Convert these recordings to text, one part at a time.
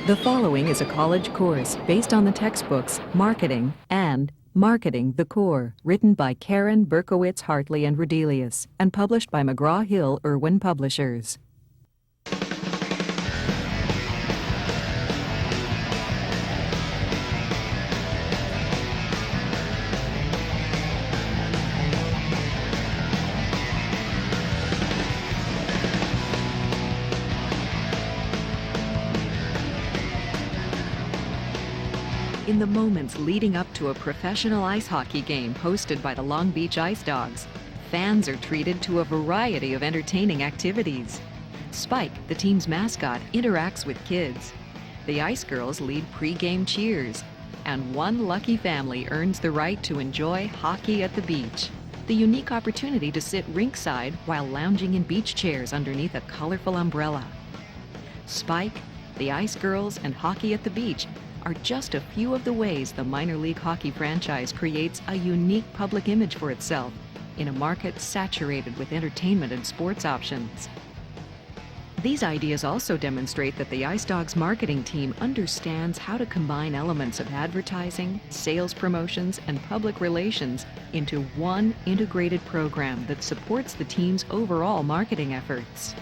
The following is a college course based on the textbooks Marketing and Marketing the Core, written by Karen Berkowitz Hartley and Rodelius, and published by McGraw-Hill Irwin Publishers. In the moments leading up to a professional ice hockey game hosted by the Long Beach Ice Dogs, fans are treated to a variety of entertaining activities. Spike, the team's mascot, interacts with kids. The Ice Girls lead pre-game cheers. And one lucky family earns the right to enjoy hockey at the beach, the unique opportunity to sit rinkside while lounging in beach chairs underneath a colorful umbrella. Spike, the Ice Girls, and Hockey at the Beach are just a few of the ways the minor league hockey franchise creates a unique public image for itself in a market saturated with entertainment and sports options. These ideas also demonstrate that the Ice Dogs marketing team understands how to combine elements of advertising, sales promotions, and public relations into one integrated program that supports the team's overall marketing efforts.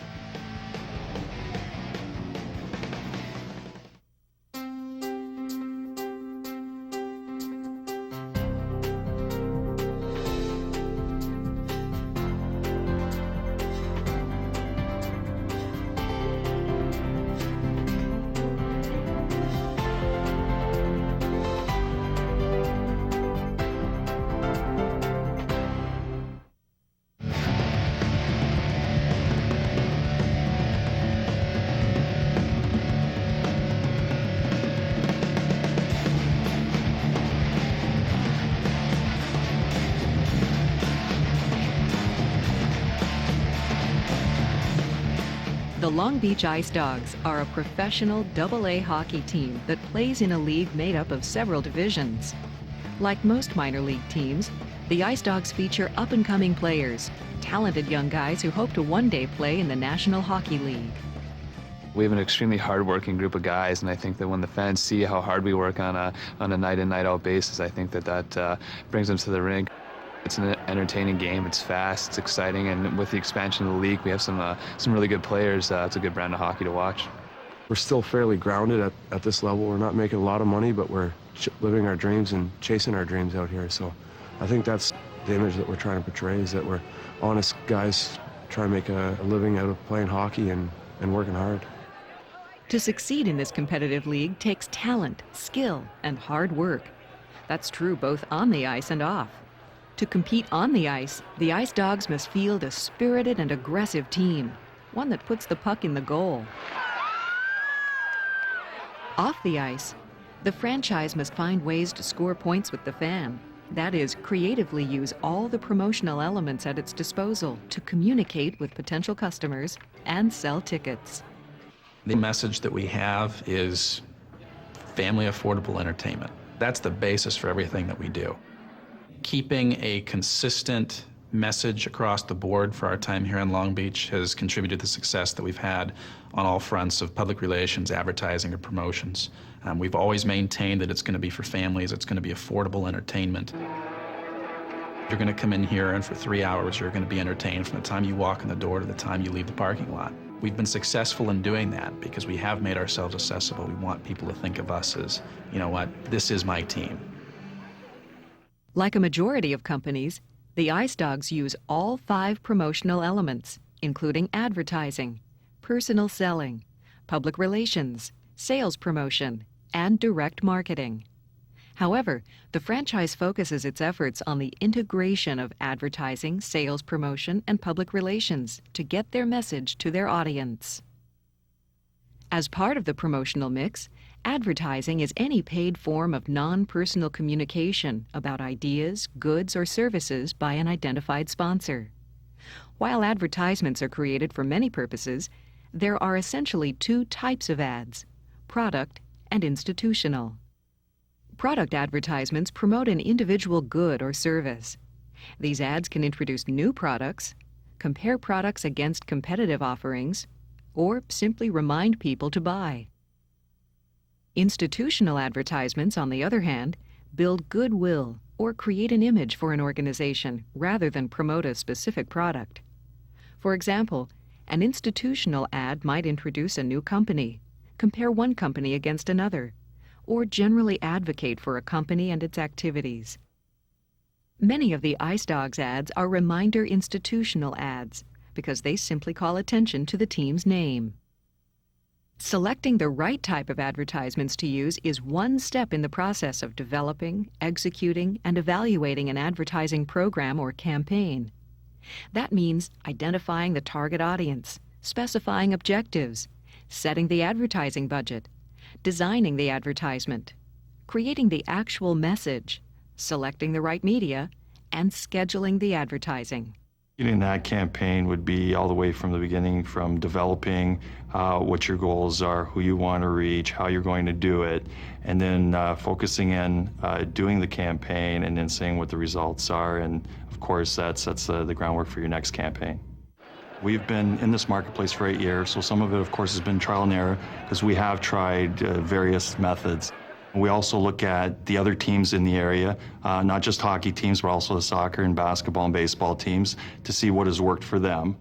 The Long Beach Ice Dogs are a professional AA hockey team that plays in a league made up of several divisions. Like most minor league teams, the Ice Dogs feature up-and-coming players, talented young guys who hope to one day play in the National Hockey League. We have an extremely hard-working group of guys, and I think that when the fans see how hard we work on a night-in, night-out basis, I think that brings them to the rink. It's an entertaining game. It's fast. It's exciting, and with the expansion of the league, we have some really good players. It's a good brand of hockey to watch. We're still fairly grounded at this level. We're not making a lot of money, but we're living our dreams and chasing our dreams out here. So I think that's the image that we're trying to portray, is that we're honest guys trying to make a living out of playing hockey and working hard. To succeed in this competitive league takes talent, skill, and hard work. That's true both on the ice and off. To compete on the ice, the Ice Dogs must field a spirited and aggressive team, one that puts the puck in the goal. Off the ice, the franchise must find ways to score points with the fan. That is, creatively use all the promotional elements at its disposal to communicate with potential customers and sell tickets. The message that we have is family affordable entertainment. That's the basis for everything that we do. Keeping a consistent message across the board for our time here in Long Beach has contributed to the success that we've had on all fronts of public relations, advertising, or promotions. We've always maintained that it's going to be for families, it's going to be affordable entertainment. You're going to come in here, and for 3 hours you're going to be entertained from the time you walk in the door to the time you leave the parking lot. We've been successful in doing that because we have made ourselves accessible. We want people to think of us as, you know what, this is my team. Like a majority of companies, the Ice Dogs use all 5 promotional elements, including advertising, personal selling, public relations, sales promotion, and direct marketing. However, the franchise focuses its efforts on the integration of advertising, sales promotion, and public relations to get their message to their audience. As part of the promotional mix, advertising is any paid form of non-personal communication about ideas, goods, or services by an identified sponsor. While advertisements are created for many purposes, there are essentially 2 types of ads: product and institutional. Product advertisements promote an individual good or service. These ads can introduce new products, compare products against competitive offerings, or simply remind people to buy. Institutional advertisements, on the other hand, build goodwill or create an image for an organization rather than promote a specific product. For example, an institutional ad might introduce a new company, compare one company against another, or generally advocate for a company and its activities. Many of the Ice Dogs ads are reminder institutional ads because they simply call attention to the team's name. Selecting the right type of advertisements to use is one step in the process of developing, executing, and evaluating an advertising program or campaign. That means identifying the target audience, specifying objectives, setting the advertising budget, designing the advertisement, creating the actual message, selecting the right media, and scheduling the advertising. In that campaign would be all the way from the beginning, from developing what your goals are, who you want to reach, how you're going to do it, and then focusing in doing the campaign and then saying what the results are. And of course, that sets the groundwork for your next campaign. We've been in this marketplace for 8 years, so some of it, of course, has been trial and error because we have tried various methods. We also look at the other teams in the area, not just hockey teams, but also the soccer and basketball and baseball teams, to see what has worked for them.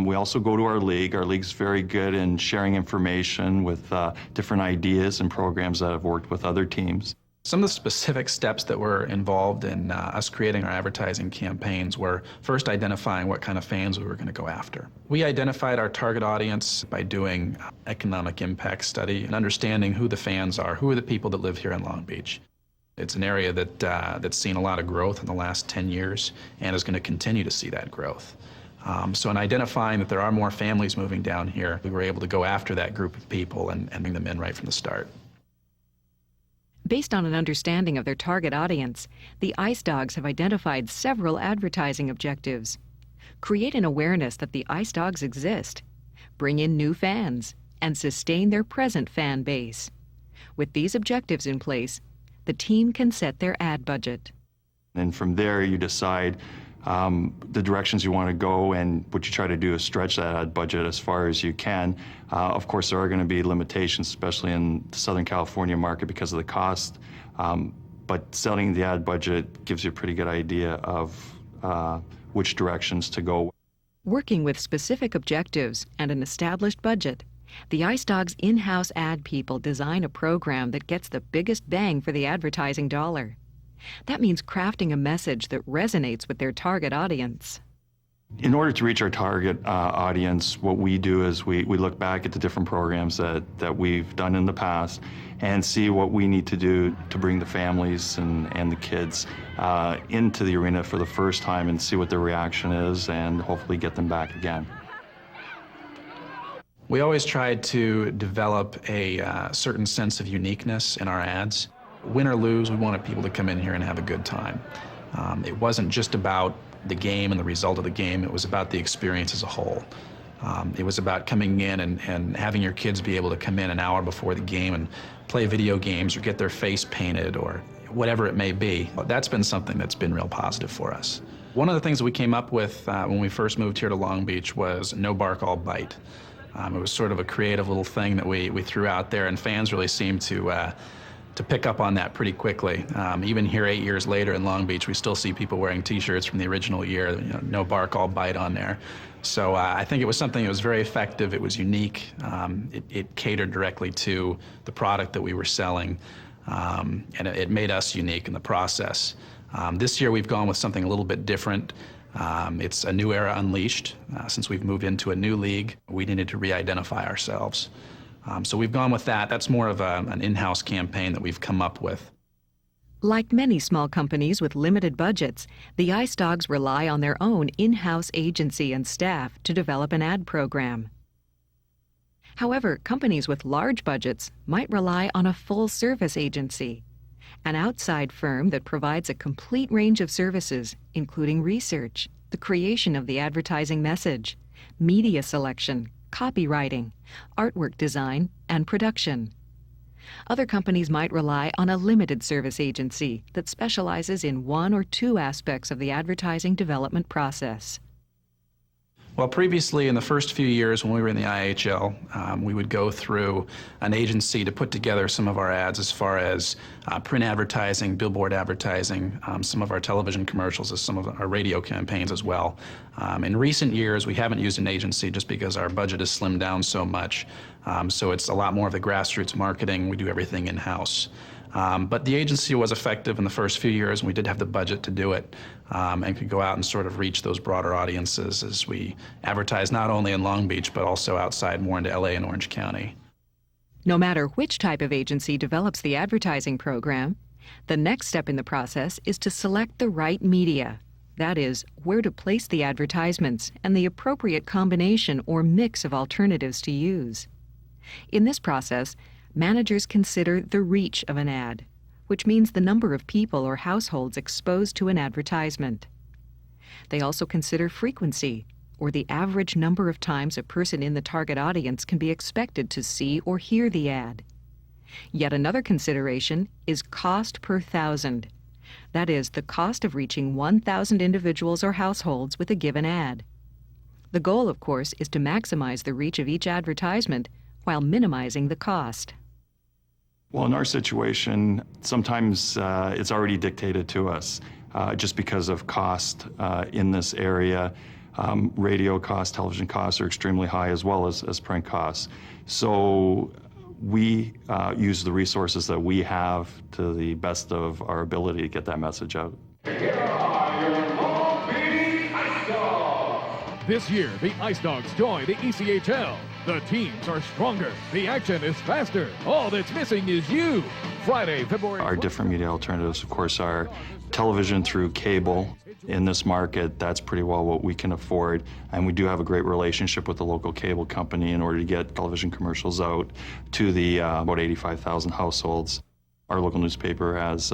We also go to our league. Our league's very good in sharing information with different ideas and programs that have worked with other teams. Some of the specific steps that were involved in us creating our advertising campaigns were first identifying what kind of fans we were going to go after. We identified our target audience by doing economic impact study and understanding who the fans are, who are the people that live here in Long Beach. It's an area that's seen a lot of growth in the last 10 years and is going to continue to see that growth. So in identifying that there are more families moving down here, we were able to go after that group of people and bring them in right from the start. Based on an understanding of their target audience, the Ice Dogs have identified several advertising objectives. Create an awareness that the Ice Dogs exist, bring in new fans, and sustain their present fan base. With these objectives in place, the team can set their ad budget. And from there, you decide the directions you want to go, and what you try to do is stretch that ad budget as far as you can. Of course, there are going to be limitations, especially in the Southern California market because of the cost, but setting the ad budget gives you a pretty good idea of which directions to go. Working with specific objectives and an established budget, the Ice Dogs in-house ad people design a program that gets the biggest bang for the advertising dollar. That means crafting a message that resonates with their target audience. In order to reach our target audience, what we do is we look back at the different programs that we've done in the past and see what we need to do to bring the families and the kids into the arena for the first time and see what their reaction is and hopefully get them back again. We always tried to develop a certain sense of uniqueness in our ads. Win or lose, we wanted people to come in here and have a good time. It wasn't just about the game and the result of the game, it was about the experience as a whole. It was about coming in and having your kids be able to come in an hour before the game and play video games or get their face painted or whatever it may be. That's been something that's been real positive for us. One of the things that we came up with when we first moved here to Long Beach was No Bark, All Bite. It was sort of a creative little thing that we threw out there, and fans really seemed to pick up on that pretty quickly. Even here 8 years later in Long Beach, we still see people wearing T-shirts from the original year, No Bark, All Bite on there. So I think it was something that was very effective. It was unique. It catered directly to the product that we were selling, and it made us unique in the process. This year we've gone with something a little bit different. It's a new era unleashed. Since we've moved into a new league, we needed to re-identify ourselves. So we've gone with that. That's more of an in-house campaign that we've come up with. Like many small companies with limited budgets, the Ice Dogs rely on their own in-house agency and staff to develop an ad program. However, companies with large budgets might rely on a full-service agency, an outside firm that provides a complete range of services, including research, the creation of the advertising message, media selection, copywriting, artwork design, and production. Other companies might rely on a limited service agency that specializes in one or two aspects of the advertising development process. Well, previously, in the first few years when we were in the IHL, we would go through an agency to put together some of our ads as far as print advertising, billboard advertising, some of our television commercials, some of our radio campaigns as well. In recent years, we haven't used an agency just because our budget has slimmed down so much. So it's a lot more of the grassroots marketing. We do everything in-house. But the agency was effective in the first few years, and we did have the budget to do it, and could go out and sort of reach those broader audiences as we advertise not only in Long Beach, but also outside more into LA and Orange County. No matter which type of agency develops the advertising program, the next step in the process is to select the right media. That is, where to place the advertisements and the appropriate combination or mix of alternatives to use. In this process, managers consider the reach of an ad, which means the number of people or households exposed to an advertisement. They also consider frequency, or the average number of times a person in the target audience can be expected to see or hear the ad. Yet another consideration is cost per thousand. That is, the cost of reaching 1,000 individuals or households with a given ad. The goal, of course, is to maximize the reach of each advertisement while minimizing the cost. Well, in our situation, sometimes it's already dictated to us just because of cost in this area. Radio costs, television costs are extremely high, as well as print costs. So we use the resources that we have to the best of our ability to get that message out. Here are your Long Beach Ice Dogs. This year, the Ice Dogs join the ECHL. The teams are stronger. The action is faster. All that's missing is you. Friday, February... Our different media alternatives, of course, are television through cable. In this market, that's pretty well what we can afford. And we do have a great relationship with the local cable company in order to get television commercials out to the about 85,000 households. Our local newspaper has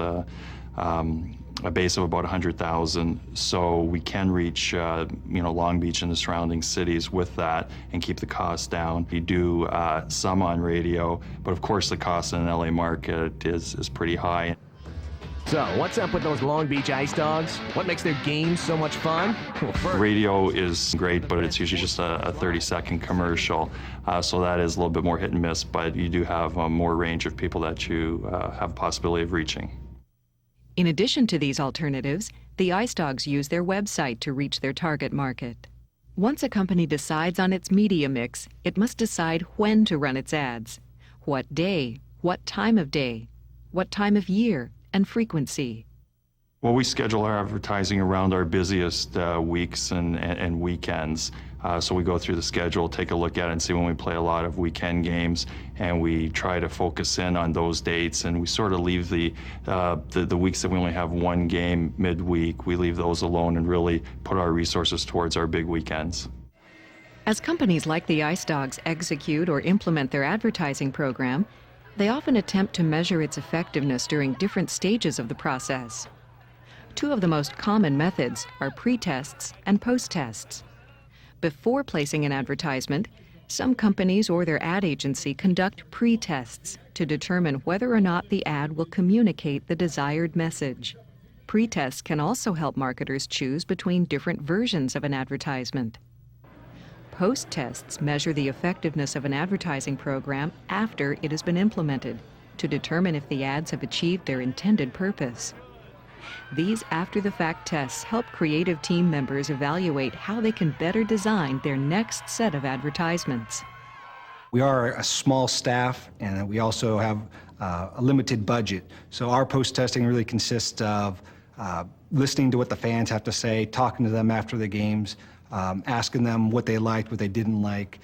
a base of about 100,000, so we can reach Long Beach and the surrounding cities with that and keep the costs down. We do some on radio, but of course the cost in an LA market is pretty high. So, what's up with those Long Beach Ice Dogs? What makes their games so much fun? Well, first, radio is great, but it's usually just a 30-second commercial, so that is a little bit more hit and miss, but you do have more range of people that you have a possibility of reaching. In addition to these alternatives, the Ice Dogs use their website to reach their target market. Once a company decides on its media mix, it must decide when to run its ads, what day, what time of day, what time of year, and frequency. Well, we schedule our advertising around our busiest weeks and weekends. So we go through the schedule, take a look at it, and see when we play a lot of weekend games, and we try to focus in on those dates. And we sort of leave the weeks that we only have one game midweek, we leave those alone and really put our resources towards our big weekends. As companies like the Ice Dogs execute or implement their advertising program, they often attempt to measure its effectiveness during different stages of the process. Two of the most common methods are pre-tests and post-tests. Before placing an advertisement, some companies or their ad agency conduct pre-tests to determine whether or not the ad will communicate the desired message. Pre-tests can also help marketers choose between different versions of an advertisement. Post-tests measure the effectiveness of an advertising program after it has been implemented to determine if the ads have achieved their intended purpose. These after-the-fact tests help creative team members evaluate how they can better design their next set of advertisements. We are a small staff, and we also have a limited budget. So our post-testing really consists of listening to what the fans have to say, talking to them after the games, asking them what they liked, what they didn't like,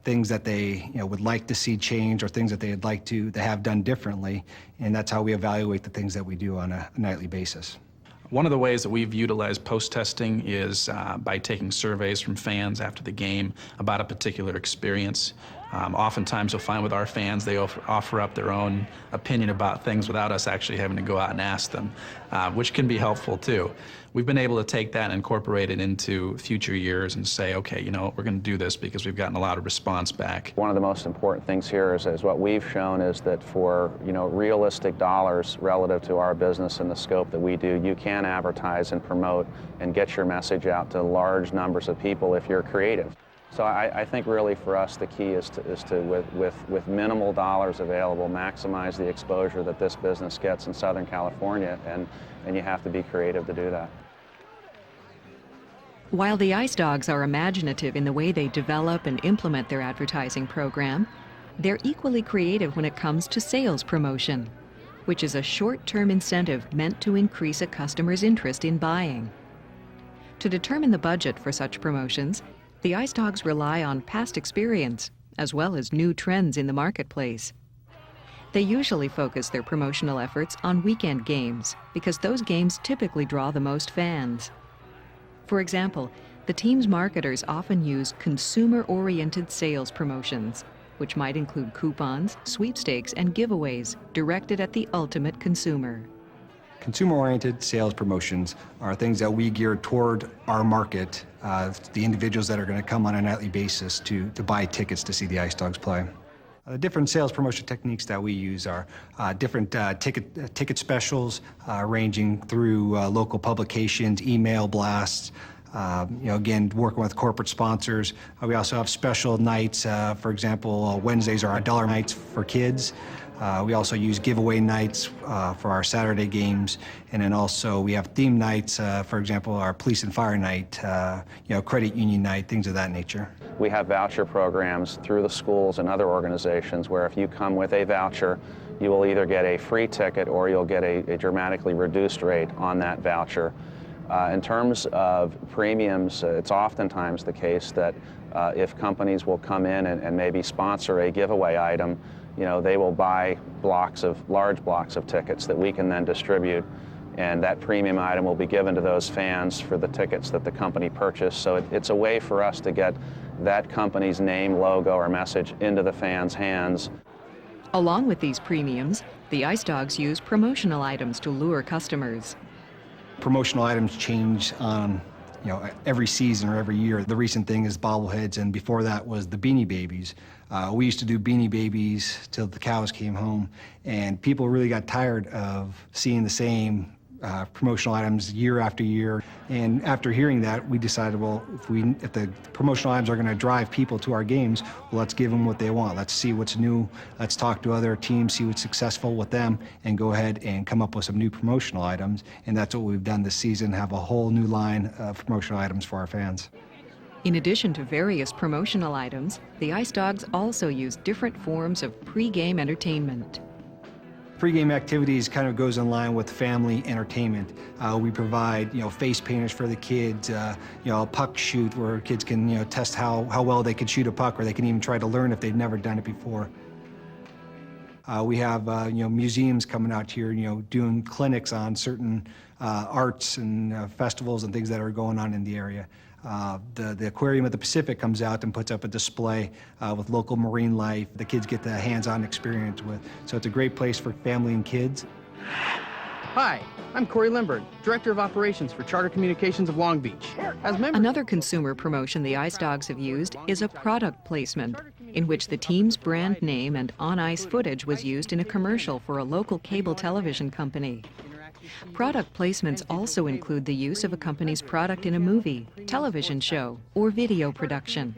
things that they would like to see change, or things that they'd like to have done differently. And that's how we evaluate the things that we do on a nightly basis. One of the ways that we've utilized post-testing is by taking surveys from fans after the game about a particular experience. Oftentimes you'll find with our fans, they offer up their own opinion about things without us actually having to go out and ask them, which can be helpful too. we've been able to take that and incorporate it into future years and say, okay, you know, we're going to do this because we've gotten a lot of response back. One of the most important things here is what we've shown is that for, you know, realistic dollars relative to our business and the scope that we do, you can advertise and promote and get your message out to large numbers of people if you're creative. So I think really for us the key is to with minimal dollars available, maximize the exposure that this business gets in Southern California, and you have to be creative to do that. While the Ice Dogs are imaginative in the way they develop and implement their advertising program, they're equally creative when it comes to sales promotion, which is a short-term incentive meant to increase a customer's interest in buying. To determine the budget for such promotions, the Ice Dogs rely on past experience as well as new trends in the marketplace. They usually focus their promotional efforts on weekend games because those games typically draw the most fans. For example, the team's marketers often use consumer-oriented sales promotions, which might include coupons, sweepstakes, and giveaways directed at the ultimate consumer. Consumer-oriented sales promotions are things that we gear toward our market, the individuals that are going to come on a nightly basis to buy tickets to see the Ice Dogs play. The different sales promotion techniques that we use are different ticket specials ranging through local publications, email blasts, again, working with corporate sponsors. We also have special nights. For example, Wednesdays are our dollar nights for kids. We also use giveaway nights for our Saturday games, and then also we have theme nights, for example, our police and fire night, credit union night, things of that nature. We have voucher programs through the schools and other organizations where if you come with a voucher, you will either get a free ticket or you'll get a dramatically reduced rate on that voucher. In terms of premiums, it's oftentimes the case that if companies will come in and maybe sponsor a giveaway item, you know, they will buy large blocks of tickets that we can then distribute, and that premium item will be given to those fans for the tickets that the company purchased. So it's a way for us to get that company's name, logo, or message into the fans' hands. Along with these premiums, the Ice Dogs use promotional items to lure customers. Promotional items change on every season or every year. The recent thing is bobbleheads, and before that was the Beanie Babies. We used to do Beanie Babies till the cows came home, and people really got tired of seeing the same promotional items year after year. And after hearing that, we decided, well, if the promotional items are going to drive people to our games, well, let's give them what they want. Let's see what's new. Let's talk to other teams, see what's successful with them, and go ahead and come up with some new promotional items. And that's what we've done this season, have a whole new line of promotional items for our fans. In addition to various promotional items, the Ice Dogs also use different forms of pre-game entertainment. Pre-game activities kind of goes in line with family entertainment. We provide, face painters for the kids, a puck shoot where kids can, test how well they can shoot a puck, or they can even try to learn if they've never done it before. We have, museums coming out here, doing clinics on certain arts and festivals and things that are going on in the area. The Aquarium of the Pacific comes out and puts up a display with local marine life. The kids get the hands-on experience with. So it's a great place for family and kids. Hi, I'm Corey Lindbergh, Director of Operations for Charter Communications of Long Beach. Another consumer promotion the Ice Dogs have used is a product placement, in which the team's brand name and on-ice footage was used in a commercial for a local cable television company. Product placements also include the use of a company's product in a movie, television show, or video production.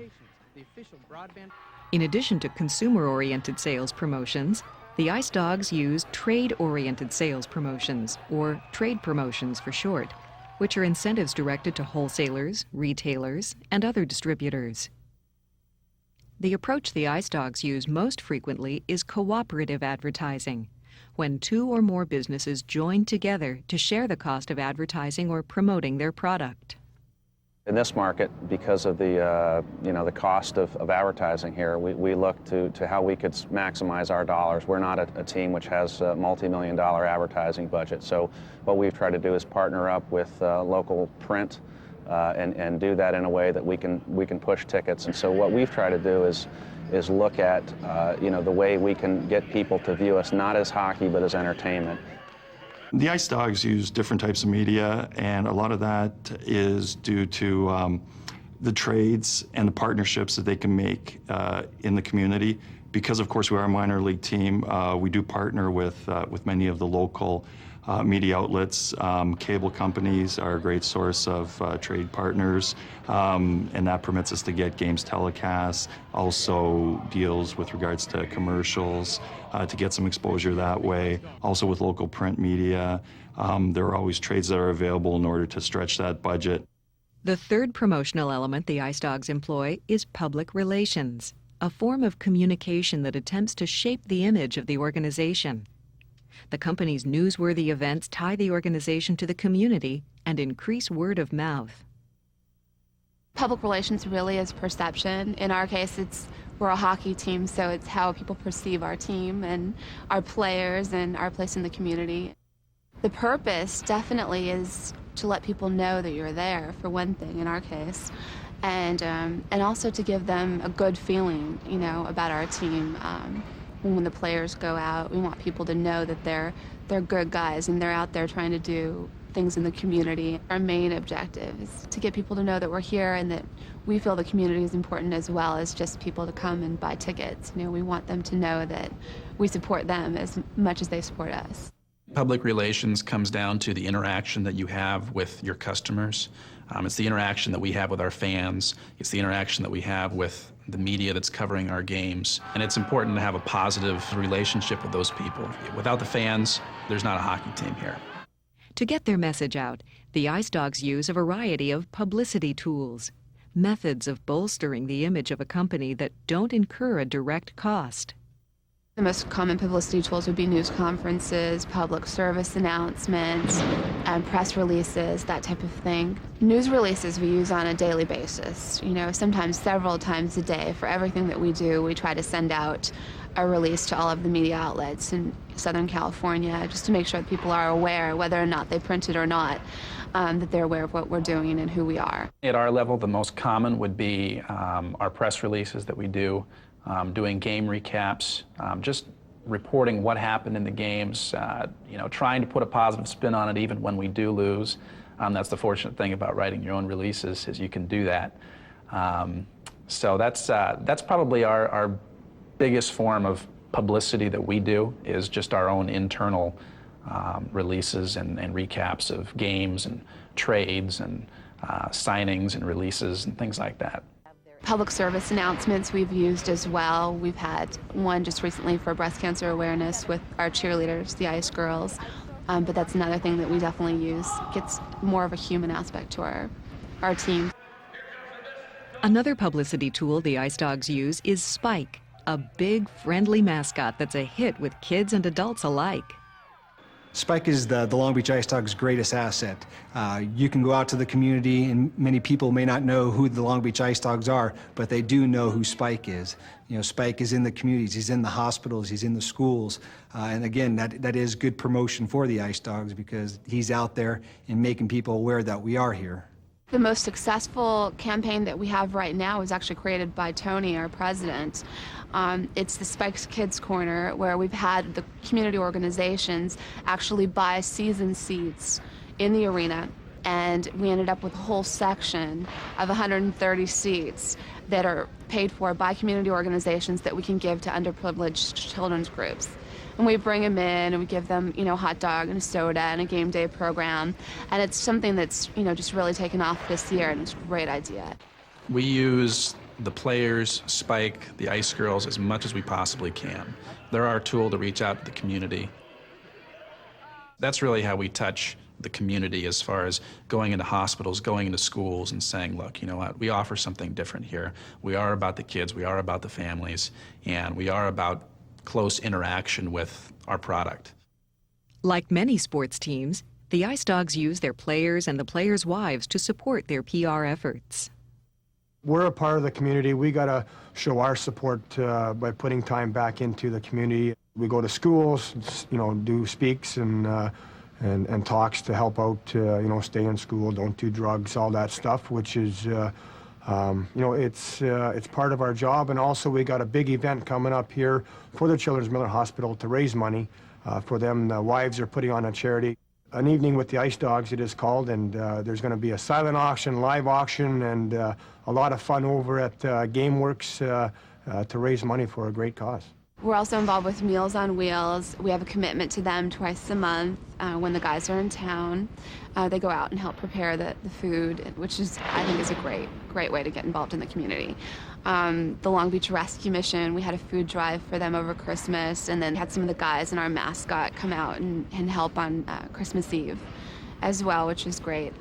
In addition to consumer-oriented sales promotions, the Ice Dogs use trade-oriented sales promotions, or trade promotions for short, which are incentives directed to wholesalers, retailers, and other distributors. The approach the Ice Dogs use most frequently is cooperative advertising, when two or more businesses join together to share the cost of advertising or promoting their product. In this market, because of the cost of advertising here, we look to how we could maximize our dollars. We're not a team which has a multi-million-dollar advertising budget, so what we've tried to do is partner up with local print and do that in a way that we can push tickets. And so what we've tried to do is look at the way we can get people to view us not as hockey but as entertainment. The Ice Dogs use different types of media, and a lot of that is due to the trades and the partnerships that they can make in the community. Because, of course, we are a minor league team, we do partner with many of the local media outlets. Cable companies are a great source of trade partners, and that permits us to get games telecast, also deals with regards to commercials, to get some exposure that way. Also with local print media, there are always trades that are available in order to stretch that budget. The third promotional element the Ice Dogs employ is public relations, a form of communication that attempts to shape the image of the organization. The company's newsworthy events tie the organization to the community and increase word of mouth. Public relations really is perception. In our case, we're a hockey team, so it's how people perceive our team and our players and our place in the community. The purpose definitely is to let people know that you're there, for one thing, in our case, and also to give them a good feeling, you know, about our team. When the players go out, we want people to know that they're good guys and they're out there trying to do things in the community. Our main objective is to get people to know that we're here and that we feel the community is important as well as just people to come and buy tickets. You know, we want them to know that we support them as much as they support us. Public relations comes down to the interaction that you have with your customers. It's the interaction that we have with our fans. It's the interaction that we have with the media that's covering our games. And it's important to have a positive relationship with those people. Without the fans, there's not a hockey team here. To get their message out, the Ice Dogs use a variety of publicity tools, methods of bolstering the image of a company that don't incur a direct cost. The most common publicity tools would be news conferences, public service announcements, and press releases, that type of thing. News releases we use on a daily basis, you know, sometimes several times a day. For everything that we do, we try to send out a release to all of the media outlets in Southern California just to make sure that people are aware, whether or not they print it or not, that they're aware of what we're doing and who we are. At our level, the most common would be our press releases that we do. Doing game recaps, just reporting what happened in the games, you know, trying to put a positive spin on it even when we do lose. That's the fortunate thing about writing your own releases, is you can do that. So that's probably our biggest form of publicity that we do, is just our own internal releases and recaps of games and trades and signings and releases and things like that. Public service announcements we've used as well. We've had one just recently for breast cancer awareness with our cheerleaders, the Ice Girls, but that's another thing that we definitely use. Gets more of a human aspect to our team. Another publicity tool the Ice Dogs use is Spike, a big, friendly mascot that's a hit with kids and adults alike. Spike is the Long Beach Ice Dogs' greatest asset. You can go out to the community, and many people may not know who the Long Beach Ice Dogs are, but they do know who Spike is. You know, Spike is in the communities, he's in the hospitals, he's in the schools, and again, that is good promotion for the Ice Dogs because he's out there and making people aware that we are here. The most successful campaign that we have right now was actually created by Tony, our president. It's the Spike's Kids Corner, where we've had the community organizations actually buy season seats in the arena, and we ended up with a whole section of 130 seats that are paid for by community organizations that we can give to underprivileged children's groups. And we bring them in and we give them, you know, a hot dog and a soda and a game day program. And it's something that's, you know, just really taken off this year, and it's a great idea. We use the players, Spike, the Ice Girls, as much as we possibly can. They're our tool to reach out to the community. That's really how we touch the community, as far as going into hospitals, going into schools and saying, look, you know what, we offer something different here. We are about the kids, we are about the families, and we are about close interaction with our product. Like many sports teams, the Ice Dogs use their players and the players' wives to support their PR efforts. We're a part of the community. We got to show our support by putting time back into the community. We go to schools, you know, do speaks and talks to help out, you know, stay in school, don't do drugs, all that stuff, which is, you know, it's part of our job. And also we got a big event coming up here for the Children's Miller Hospital to raise money for them. The wives are putting on a charity. An evening with the Ice Dogs, it is called, and there's going to be a silent auction, live auction, and a lot of fun over at GameWorks to raise money for a great cause. We're also involved with Meals on Wheels. We have a commitment to them twice a month when the guys are in town. They go out and help prepare the food, which is, I think, is a great way to get involved in the community. The Long Beach Rescue Mission, we had a food drive for them over Christmas, and then had some of the guys and our mascot come out and help on Christmas Eve as well, which is great.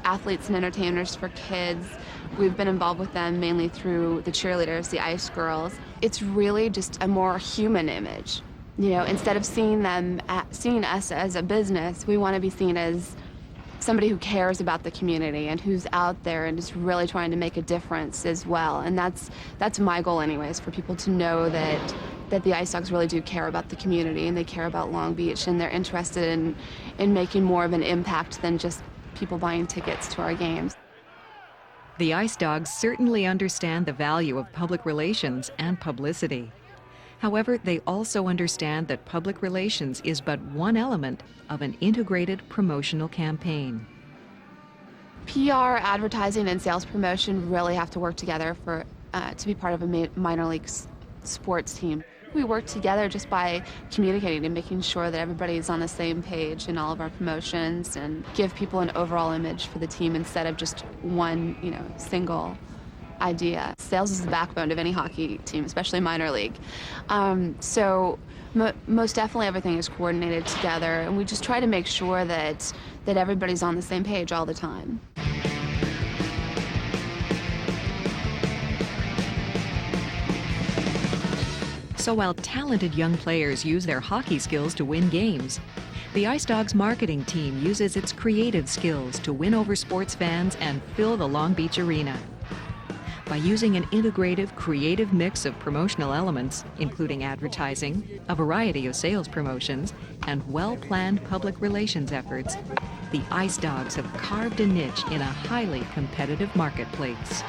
Athletes and entertainers for kids, we've been involved with them mainly through the cheerleaders, the Ice Girls. It's really just a more human image. You know, instead of seeing us as a business, we want to be seen as somebody who cares about the community and who's out there and is really trying to make a difference as well. And that's my goal anyways, for people to know that the Ice Dogs really do care about the community, and they care about Long Beach, and they're interested in making more of an impact than just people buying tickets to our games. The Ice Dogs certainly understand the value of public relations and publicity. However, they also understand that public relations is but one element of an integrated promotional campaign. PR, advertising, and sales promotion really have to work together to be part of a minor league sports team. We work together just by communicating and making sure that everybody's on the same page in all of our promotions, and give people an overall image for the team instead of just one, single idea. Sales is the backbone of any hockey team, especially minor league. So most definitely everything is coordinated together, and we just try to make sure that everybody's on the same page all the time. So while talented young players use their hockey skills to win games, the Ice Dogs marketing team uses its creative skills to win over sports fans and fill the Long Beach arena. By using an integrative, creative mix of promotional elements, including advertising, a variety of sales promotions, and well-planned public relations efforts, the Ice Dogs have carved a niche in a highly competitive marketplace.